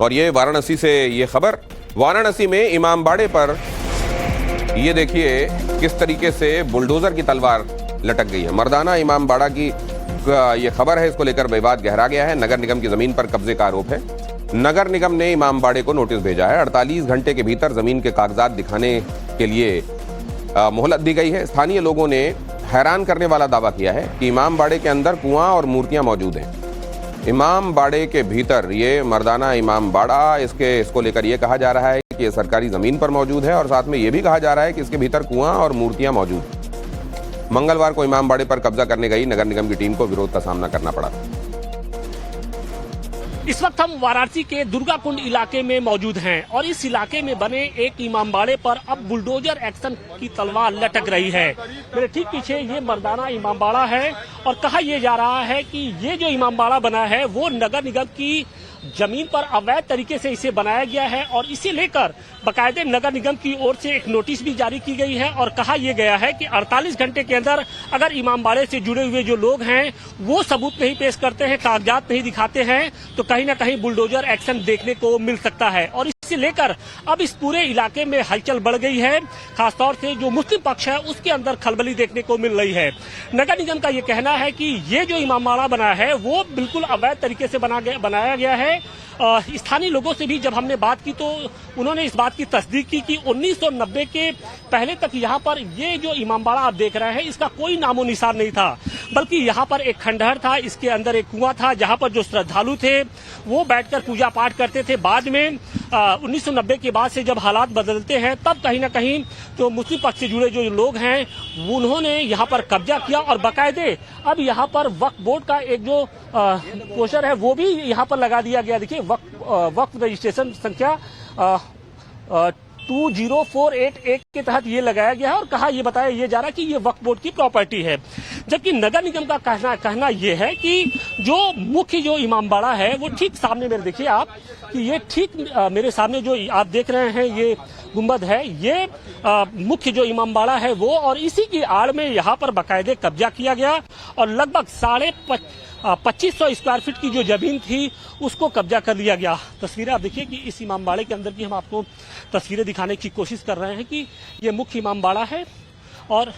और ये वाराणसी से ये खबर, वाराणसी में इमामबाड़े पर ये देखिए किस तरीके से बुलडोजर की तलवार लटक गई है। मर्दाना इमामबाड़ा की ये खबर है, इसको लेकर विवाद गहरा गया है। नगर निगम की जमीन पर कब्जे का आरोप है। नगर निगम ने इमामबाड़े को नोटिस भेजा है। 48 घंटे के भीतर जमीन के कागजात दिखाने के लिए मोहलत दी गई है। स्थानीय लोगों ने हैरान करने वाला दावा किया है कि इमामबाड़े के अंदर कुआं और मूर्तियां मौजूद हैं। इमामबाड़े के भीतर ये मर्दाना इमामबाड़ा, इसको लेकर ये कहा जा रहा है कि ये सरकारी जमीन पर मौजूद है और साथ में ये भी कहा जा रहा है कि इसके भीतर कुआं और मूर्तियां मौजूद हैं। मंगलवार को इमामबाड़े पर कब्जा करने गई नगर निगम की टीम को विरोध का सामना करना पड़ा। इस वक्त हम वाराणसी के दुर्गा कुंड इलाके में मौजूद हैं और इस इलाके में बने एक इमामबाड़े पर अब बुलडोजर एक्शन की तलवार लटक रही है। मेरे ठीक पीछे ये मर्दाना इमामबाड़ा है और कहा यह जा रहा है कि ये जो इमामबाड़ा बना है वो नगर निगम की जमीन पर अवैध तरीके से इसे बनाया गया है और इसे लेकर बाकायदे नगर निगम की ओर से एक नोटिस भी जारी की गई है और कहा यह गया है कि 48 घंटे के अंदर अगर इमामबाड़े से जुड़े हुए जो लोग हैं वो सबूत नहीं पेश करते हैं, कागजात नहीं दिखाते हैं, तो कहीं ना कहीं बुलडोजर एक्शन देखने को मिल सकता है। और इसे लेकर अब इस पूरे इलाके में हलचल बढ़ गई है। खासतौर से जो मुस्लिम पक्ष है उसके अंदर खलबली देखने को मिल रही है। नगर निगम का ये कहना है कि ये जो इमामबाड़ा बना है वो बिल्कुल अवैध तरीके से बनाया गया है। स्थानीय लोगों से भी जब हमने बात की तो उन्होंने इस बात की तस्दीक की कि 1990 के पहले तक यहाँ पर ये जो इमामबाड़ा आप देख रहे हैं इसका कोई नामो निशान नहीं था, बल्कि यहाँ पर एक खंडहर था, इसके अंदर एक कुआं था जहाँ पर जो श्रद्धालु थे वो बैठकर पूजा पाठ करते थे। बाद में 1990 के बाद से जब हालात बदलते हैं तब कहीं ना कहीं जो मुस्लिम पक्ष से जुड़े जो लोग हैं उन्होंने यहाँ पर कब्जा किया और बाकायदे अब यहाँ पर वक्फ बोर्ड का एक जो पोस्टर है वो भी यहाँ पर लगा दिया गया। देखिए वक्फ रजिस्ट्रेशन संख्या 20481 के तहत ये लगाया गया है और कहा ये बताया ये जा रहा है कि ये वक्फ बोर्ड की प्रॉपर्टी है। जबकि नगर निगम का कहना ये है कि जो मुख्य जो इमामबाड़ा है वो ठीक सामने मेरे देखिए आप कि ये ठीक मेरे सामने जो आप देख रहे हैं ये गुंबद है, ये मुख्य जो इमामबाड़ा है वो, और इसी की आड़ में यहाँ पर बाकायदे कब्जा किया गया और लगभग 2500 स्क्वायर फीट की जो जमीन थी उसको कब्जा कर लिया गया। तस्वीरें आप देखिए कि इस इमामबाड़े के अंदर की हम आपको तस्वीरें दिखाने की कोशिश कर रहे हैं कि ये मुख्य इमामबाड़ा है और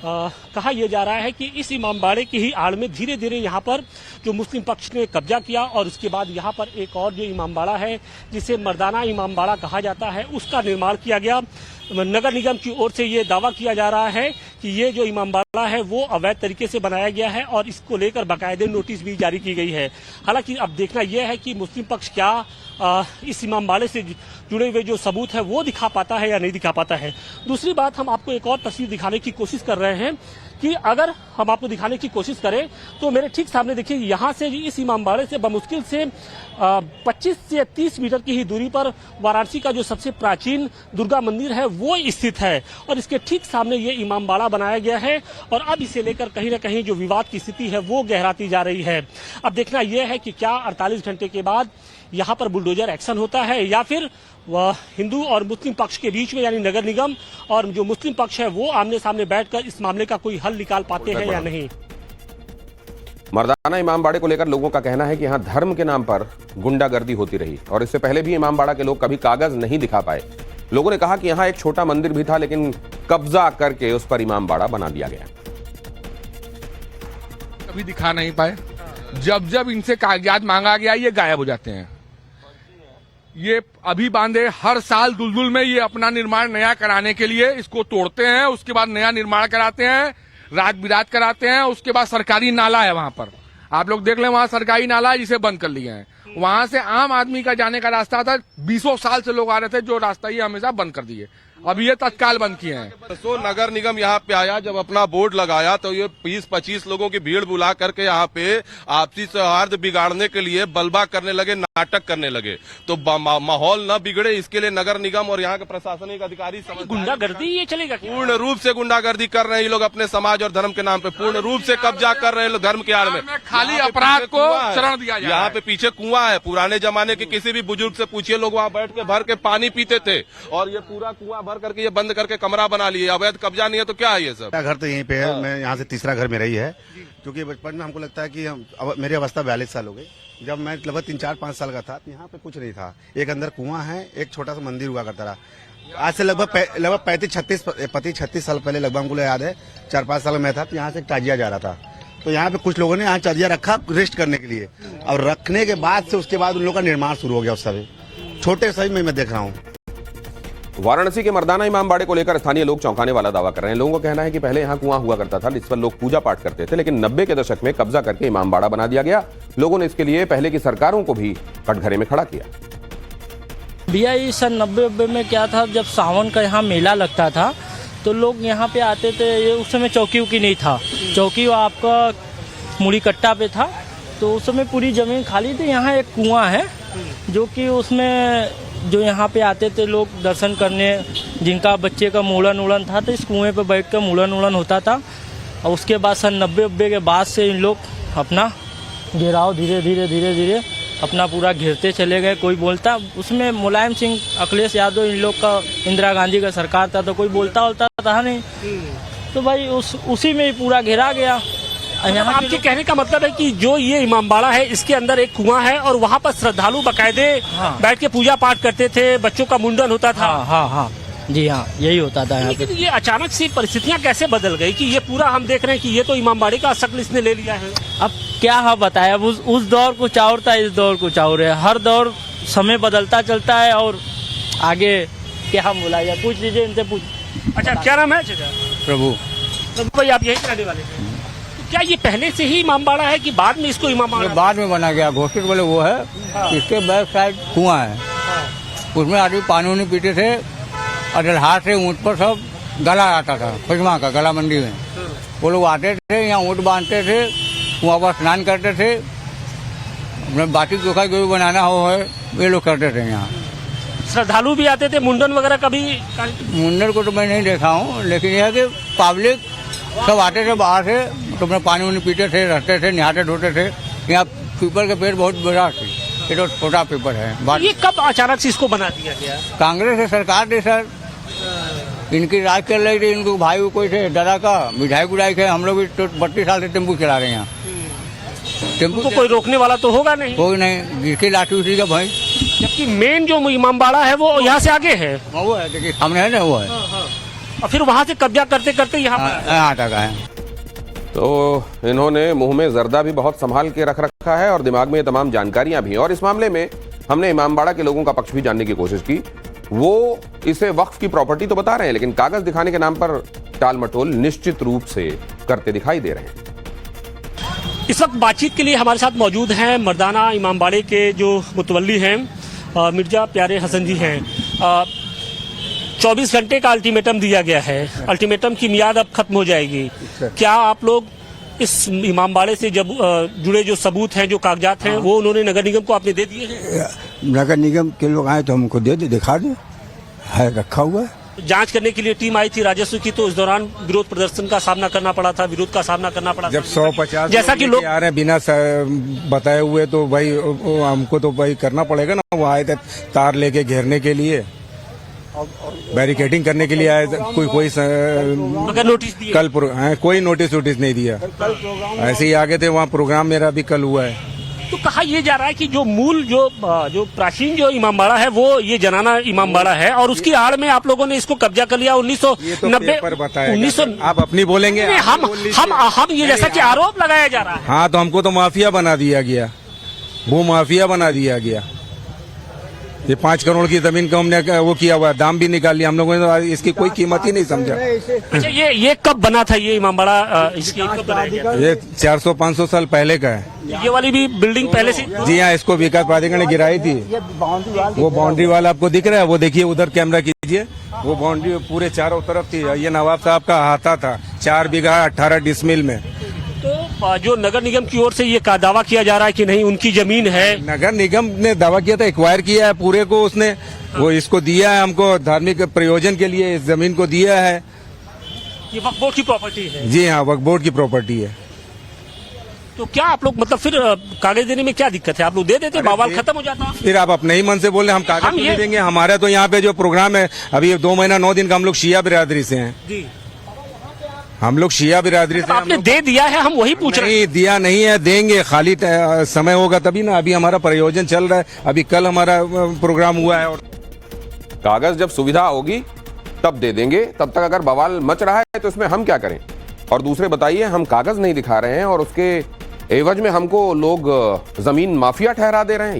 कहा यह जा रहा है कि इस इमामबाड़े की ही आड़ में धीरे धीरे यहाँ पर जो मुस्लिम पक्ष ने कब्जा किया और उसके बाद यहाँ पर एक और जो इमामबाड़ा है जिसे मर्दाना इमामबाड़ा कहा जाता है उसका निर्माण किया गया। नगर निगम की ओर से ये दावा किया जा रहा है कि ये जो इमामबाड़ा है वो अवैध तरीके से बनाया गया है और इसको लेकर बाकायदे नोटिस भी जारी की गई है। हालांकि अब देखना यह है कि मुस्लिम पक्ष क्या इस इमामबाड़े से जुड़े हुए जो सबूत है वो दिखा पाता है या नहीं दिखा पाता है। दूसरी बात, हम आपको एक और तस्वीर दिखाने की कोशिश कर रहे हैं कि अगर हम आपको दिखाने की कोशिश करें तो मेरे ठीक सामने देखिए यहाँ से इस इमामबाड़े से बमुश्किल से 25 से 30 मीटर की ही दूरी पर वाराणसी का जो सबसे प्राचीन दुर्गा मंदिर है वो स्थित है और इसके ठीक सामने ये इमामबाड़ा बनाया गया है और अब इसे लेकर कहीं ना कहीं जो विवाद की स्थिति है वो गहराती जा रही है। अब देखना यह है कि क्या 48 घंटे के बाद यहाँ पर बुलडोजर एक्शन होता है या फिर वह हिंदू और मुस्लिम पक्ष के बीच में यानी नगर निगम और जो मुस्लिम पक्ष है वो आमने सामने बैठकर इस मामले का कोई हल निकाल पाते हैं या नहीं। मर्दाना इमामबाड़े को लेकर लोगों का कहना है कि यहाँ धर्म के नाम पर गुंडागर्दी होती रही और इससे पहले भी इमामबाड़ा के लोग कभी कागज नहीं दिखा पाए। लोगों ने कहा कि यहाँ एक छोटा मंदिर भी था लेकिन कब्जा करके उस पर इमामबाड़ा बना दिया गया। कभी दिखा नहीं पाए, जब इनसे कागजात मांगा गया ये गायब हो जाते हैं। ये अभी बांधे हर साल दुलदुल में ये अपना निर्माण नया कराने के लिए इसको तोड़ते हैं, उसके बाद नया निर्माण कराते हैं, रात बिरात कराते हैं। उसके बाद सरकारी नाला है वहां पर, आप लोग देख लें, वहां सरकारी नाला है जिसे बंद कर लिया है। वहां से आम आदमी का जाने का रास्ता था, 20 साल से लोग आ रहे थे, जो रास्ता ये हमेशा बंद कर दिए, अब ये तत्काल बंद किए हैं। तो नगर निगम यहाँ पे आया, जब अपना बोर्ड लगाया तो ये 20-25 लोगों की भीड़ बुला करके यहाँ पे आपसी सौहार्द बिगाड़ने के लिए बलबा करने लगे, नाटक करने लगे। तो माहौल न बिगड़े इसके लिए नगर निगम और यहाँ के प्रशासनिक अधिकारी गुंडागर्दी ये चलेगा, पूर्ण रूप से गुंडागर्दी कर रहे हैं ये लोग अपने समाज और धर्म के नाम पे, पूर्ण रूप से कब्जा कर रहे हैं धर्म के आड़ में। खाली अपराध को शरण दिया जाए। यहाँ पे पीछे कुआं है, पुराने जमाने के किसी भी बुजुर्ग से पूछिए, लोग वहाँ बैठ के भर के पानी पीते थे और ये पूरा कुआं भर करके ये बंद करके कमरा बना लिए। अवैध कब्जा नहीं है तो क्या है ये सब? घर तो यहीं पे है, मैं यहाँ से तीसरा घर मेरा ही है, क्योंकि बचपन में हमको लगता है कि मेरी अवस्था 42 साल हो गई जब मैं लगभग 3-4-5 साल का था तो यहाँ पे कुछ नहीं था। एक अंदर कुआं है, एक छोटा सा मंदिर हुआ करता रहा। आज से लगभग 35-36 साल पहले लगभग हमको याद है, 4-5 साल में था तो यहाँ से ताजिया जा रहा था। तो यहाँ पे कुछ लोगों ने यहाँ ताजिया रखा रेस्ट करने के लिए, और रखने के बाद से उसके बाद उन लोगों का निर्माण शुरू हो गया। उस समय छोटे सही में मैं देख रहा हूँ। वाराणसी के मर्दाना इमामबाड़े को लेकर स्थानीय लोग चौंकाने वाला दावा कर रहे हैं। लोगों का कहना है कि पहले यहां कुआं हुआ करता था जिस पर लोग पूजा पाठ करते थे, लेकिन 90 के दशक में कब्जा करके इमामबाड़ा बना दिया गया। लोगों ने इसके लिए पहले की सरकारों को भी कटघरे में खड़ा किया। भैया ये सन 90 में क्या था, जब सावन का यहाँ मेला लगता था तो लोग यहाँ पे आते थे। ये उस समय चौकी उकी नहीं था, चौकी आपका मुड़ी कट्टा पे था, तो उस समय पूरी जमीन खाली थी। यहाँ एक कुआं है जो कि उसमें जो यहाँ पे आते थे लोग दर्शन करने, जिनका बच्चे का मूड़न उड़न था तो इस कुएं पे बैठ कर मूड़न उड़न होता था। और उसके बाद सन 90 के बाद से इन लोग अपना घेराव धीरे धीरे अपना पूरा घेरते चले गए। कोई बोलता, उसमें मुलायम सिंह, अखिलेश यादव, इन लोग का, इंदिरा गांधी का सरकार था तो कोई बोलता था नहीं, तो भाई उसी में ही पूरा घेरा गया। यहाँ आपके कहने का मतलब है कि जो ये इमामबाड़ा है इसके अंदर एक कुआं है और वहाँ पर श्रद्धालु बकायदे बैठ के पूजा पाठ करते थे, बच्चों का मुंडन होता था। हाँ जी हाँ, यही होता था यहाँ पे। लेकिन ये अचानक से परिस्थितियाँ कैसे बदल गई कि ये पूरा हम देख रहे हैं कि ये तो इमामबाड़े का शक्ल इसने ले लिया है। अब क्या हम बताया, अब उस दौर कुछ और था, इस दौर कुछ और है। हर दौर समय बदलता चलता है और आगे क्या हम बुलाया, पूछ लीजिए इनसे पूछ। अच्छा, क्या नाम है? प्रभु भाई, आप यही रहने वाले हैं? क्या ये पहले से ही इमामबाड़ा है कि बाद में इसको इमामबाड़ा? बाद में बना गया, घोषित बोले वो है। इसके बैक साइड कुआं है, उसमें आदमी पानी उनी पीते थे और हाथ से ऊँट पर सब गला आता था। खुजमा का गला मंडी में वो लोग आते थे, यहाँ ऊँट बांधते थे, वहाँ पर स्नान करते थे, बाटी चोखा जो भी बनाना हो है ये लोग करते थे। यहाँ श्रद्धालु भी आते थे, मुंडन वगैरह कभी? मुंडन को तो मैं नहीं देखा हूँ, लेकिन यह है कि पब्लिक सब आते थे बाहर से, तो अपने पानी उनी पीते थे, रहते थे, नहाते धोते थे। यहाँ पीपल का पेड़ बहुत बड़ा थी, ये तो छोटा पीपल है। ये कब अचानक से इसको बना दिया गया? कांग्रेस की सरकार थी सर, इनकी राज चल रही थी। इनको भाई कोई थे डरा का विधायक उधायक है। हम लोग भी तो 32 साल से टेम्पू चला रहे हैं यहाँ। टेम्पू को कोई रोकने वाला तो होगा नहीं? कोई नहीं, जिसकी लाठी उठी का भाई। जबकि मेन जो इमामबाड़ा है वो यहाँ से आगे है। वो है, देखिए सामने है ना, वो है। और फिर वहाँ से कब्जा करते करते यहाँ तक है। तो इन्होंने मुंह में जर्दा भी बहुत संभाल के रख रखा है और दिमाग में ये तमाम जानकारियां भी। और इस मामले में हमने इमामबाड़ा के लोगों का पक्ष भी जानने की कोशिश की। वो इसे वक्फ की प्रॉपर्टी तो बता रहे हैं, लेकिन कागज दिखाने के नाम पर टाल मटोल निश्चित रूप से करते दिखाई दे रहे हैं। इस वक्त बातचीत के लिए हमारे साथ मौजूद हैं मर्दाना इमामबाड़े के जो मुतवल्ली हैं मिर्जा प्यारे हसन जी हैं। 24 घंटे का अल्टीमेटम दिया गया है, अल्टीमेटम की मियाद अब खत्म हो जाएगी। क्या आप लोग इस इमामबाड़े से जब जुड़े जो सबूत हैं, जो कागजात हैं, वो उन्होंने नगर निगम को आपने दे दिए हैं? नगर निगम के लोग आए तो हमको दे दे, दिखा दे, है रखा हुआ है। जांच करने के लिए टीम आई थी राजस्व की, तो इस दौरान विरोध प्रदर्शन का सामना करना पड़ा था, विरोध का सामना करना पड़ा। जब 150 जैसा कि लोग आ रहे हैं बिना बताए हुए, तो भाई हमको तो भाई करना पड़ेगा ना। वो आए थे तार लेके घेरने के लिए, बैरिकेडिंग करने के लिए आए थे। मगर नोटिस दिए? कल कोई नोटिस नहीं दिया, ऐसे ही आगे थे। वहाँ प्रोग्राम मेरा भी कल हुआ है। तो कहा यह जा रहा है कि जो मूल जो प्राचीन जो इमामबाड़ा है वो ये जनाना इमामबाड़ा है और उसकी आड़ में आप लोगों ने इसको कब्जा कर लिया 1990 पर बताया। आप अपनी बोलेंगे? हम ये जैसा कि आरोप लगाया जा रहा है। हाँ, तो हमको तो माफिया बना दिया गया, वो माफिया बना दिया गया। ये 5 करोड़ की जमीन को हमने वो किया हुआ, दाम भी निकाल लिया हम लोगों ने, तो इसकी कोई कीमत ही नहीं समझा। अच्छा, ये कब बना था ये इमामबाड़ा? इसकी कब बनाया गया? ये 400-500 साल पहले का है। ये वाली भी बिल्डिंग पहले से? जी हाँ, इसको विकास प्राधिकरण ने गिराई थी। वो बाउंड्री वाला आपको दिख रहा है, वो देखिए उधर कैमरा कीजिए, वो बाउंड्री पूरे चारों तरफ थी। ये नवाब साहब का हाथा था, 4 बीघा 18 डिसमिल में। तो जो नगर निगम की ओर से ये दावा किया जा रहा है कि नहीं उनकी जमीन है, नगर निगम ने दावा किया था, एक्वायर किया है पूरे को उसने, वो इसको दिया है हमको धार्मिक प्रयोजन के लिए, इस जमीन को दिया है। ये वक्फ बोर्ड की प्रॉपर्टी है? जी हाँ, वक्फ बोर्ड की प्रॉपर्टी है। तो क्या आप लोग मतलब फिर कागज देने में क्या दिक्कत है? आप लोग दे देते, बवाल खत्म हो जाता। फिर आप अपने ही मन से बोले हम कागज नहीं देंगे। हमारा तो यहाँ पे जो प्रोग्राम है अभी 2 महीना 9 दिन का, हम लोग शिया बिरादरी से हैं। हम लोग शिया बिरादरी से आपने दे दिया है, हम वही पूछ रहे हैं। नहीं दिया नहीं है, देंगे, खाली समय होगा तभी ना। अभी हमारा प्रयोजन चल रहा है, अभी कल हमारा प्रोग्राम हुआ है। और कागज जब सुविधा होगी तब दे देंगे, तब तक अगर बवाल मच रहा है तो इसमें हम क्या करें। और दूसरे बताइए, हम कागज नहीं दिखा रहे हैं और उसके एवज में हमको लोग जमीन माफिया ठहरा दे रहे हैं।